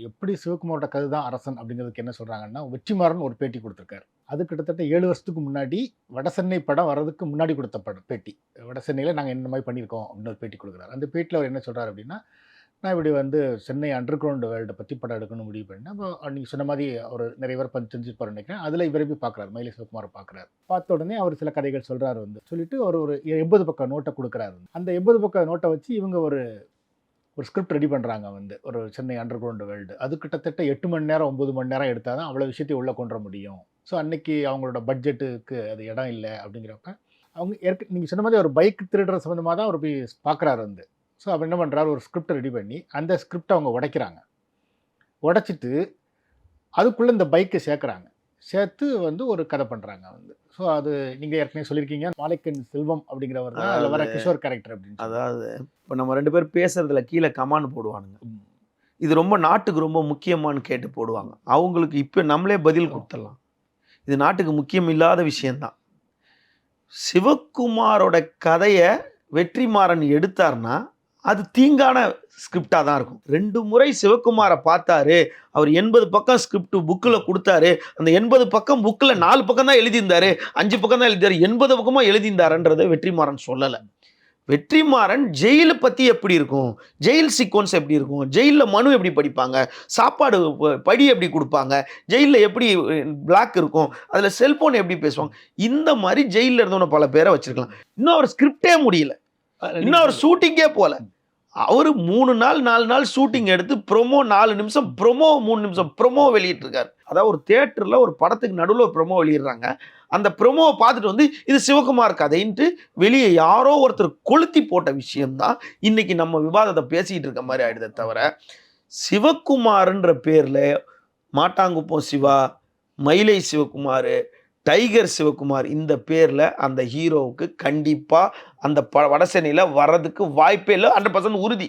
எப்படி சிவகுமாரோட கதை தான் அரசன் அப்படிங்கிறதுக்கு என்ன சொல்றாங்கன்னா, வெற்றிமாறன் ஒரு பேட்டி குடுத்திருக்காரு. அது கிட்டத்தட்ட 7 வருஷத்துக்கு முன்னாடி வடசென்னை படம் வர்றதுக்கு முன்னாடி குடுத்த பேட்டி. வடசென்னையில நாங்க இந்த மாரி பண்ணியிருக்கோம் அப்படின்னு ஒரு பேட்டி குடுக்குறாரு. அந்த பேட்டியில அவர் என்ன சொல்றாரு அப்படின்னா, நான் இப்படி வந்து சென்னை அண்டர் கிரவுண்ட் வேர்ல்ட பத்தி படம் எடுக்கணும்னு முடிவு பண்ணேன். அப்போ நீங்க சொன்ன மாரி அவரு நிறைய பேர் தெரிஞ்சிருப்பாருன்னு நினைக்கிறேன். அதுல இவர போய் பார்க்குறாரு. மயிலை சிவகுமார பார்க்குறாரு. பார்த்த உடனே அவர் சில கதைகள் சொல்றாரு வந்து. சொல்லிட்டு அவர் ஒரு 80 பக்க நோட்ட குடுக்குறாரு. அந்த 80 பக்க நோட்ட வச்சு இவங்க ஒரு ஸ்கிரிப்ட் ரெடி பண்றாங்க வந்து. ஒரு சென்னை அண்டர் கிரவுண்ட் வேர்ல்டு. அது கிட்டத்தட்ட 8 மணி நேரம், 9 மணி நேரம் எடுத்தா தான் அவ்வளோ விஷயத்தையும் உள்ள கொண்டு வர முடியும். ஸோ அன்னைக்கு அவங்களோட பட்ஜெட்டுக்கு அது இடம் இல்ல அப்படிங்கிறப்ப, அவங்க நீங்க சொன்ன மாரி ஒரு பைக் திருடுற சம்மந்தமா தான் அவர் போய் பார்க்குறாரு வந்து. ஸோ அவர் என்ன பண்றாரு, ஒரு ஸ்கிரிப்ட் ரெடி பண்ணி, அந்த ஸ்கிரிப்ட்ட அவங்க உடைக்கிறாங்க. உடைச்சிட்டு, அதுக்குள்ள இந்த பைக்க சேர்க்குறாங்க. சேர்த்து வந்து ஒரு கதை பண்றாங்க வந்து. ஸோ அது நீங்க ஏற்கனவே சொல்லியிருக்கீங்க. மாலைக்கண் செல்வம் அப்படிங்கிறவர் தான் அதுல வர அதாவது கிஷோர் கேரக்டர் அப்படின்னு சொல்லி. அதாவது இப்போ நம்ம 2 பேர் பேசுறதுல கீழ கமெண்ட் போடுவானுங்க. ம். இது ரொம்ப நாட்டுக்கு ரொம்ப முக்கியமான்னு கேட்டு போடுவாங்க. அவங்களுக்கு இப்ப நம்மளே பதில் குடுத்துடலாம். இது நாட்டுக்கு முக்கியம் இல்லாத விஷயம் தான். சிவகுமாரோட கதைய வெற்றிமாறன் எடுத்தார்னா, அது தீங்கான ஸ்கிரிப்டா தான் இருக்கும். 2 முறை சிவகுமார பார்த்தாரு. அவர் 80 பக்கம் ஸ்கிரிப்ட் புக்ல குடுத்தாரு. அந்த 80 பக்கம் புக்ல 4 பக்கம் தான் எழுதியிருந்தாரு. 5 பக்கம் தான் எழுதியிருந்தாரு. 80 பக்கமா எழுதியிருந்தாருன்றத வெற்றிமாறன் சொல்லல. வெற்றிமாறன் ஜெயில பத்தி எப்படி இருக்கும், ஜெயில் சீக்வன்ஸ் எப்படி இருக்கும், ஜெயில்ல மனு எப்படி படிப்பாங்க, சாப்பாடு படி எப்படி கொடுப்பாங்க, ஜெயில்ல எப்படி பிளாக் இருக்கும், அதுல செல்போன் எப்படி பேசுவாங்க, இந்த மாதிரி ஜெயில இருந்தவன பல பேரை வச்சிருக்கலாம். இன்னும் அவர் ஸ்கிரிப்டே முடியல, இன்னும் அவர் ஷூட்டிங்கே போல. அவரு 3 நாள் 4 நாள் ஷூட்டிங் எடுத்து ப்ரொமோ 4 நிமிஷம், ப்ரொமோ 3 நிமிஷம் ப்ரொமோ வெளியிட்டிருக்காரு. அதாவது ஒரு தியேட்டர்ல ஒரு படத்துக்கு நடுவில் ஒரு ப்ரொமோ வெளியிடுறாங்க. அந்த ப்ரொமோவை பார்த்துட்டு வந்து இது சிவகுமார் கதைன்ட்டு வெளியே யாரோ ஒருத்தர் கொளுத்தி போட்ட விஷயம்தான் இன்னைக்கு நம்ம விவாதத்தை பேசிட்டு இருக்க மாதிரி ஆயிடுதே தவிர, சிவகுமார்ன்ற பேர்ல மாட்டாங்குப்பம் சிவா, மயிலை சிவகுமார், டைகர் சிவகுமார் இந்த பேர்ல அந்த ஹீரோவுக்கு கண்டிப்பா அந்த வடசென்னையில வர்றதுக்கு வாய்ப்பே இல்லை. 100% உறுதி.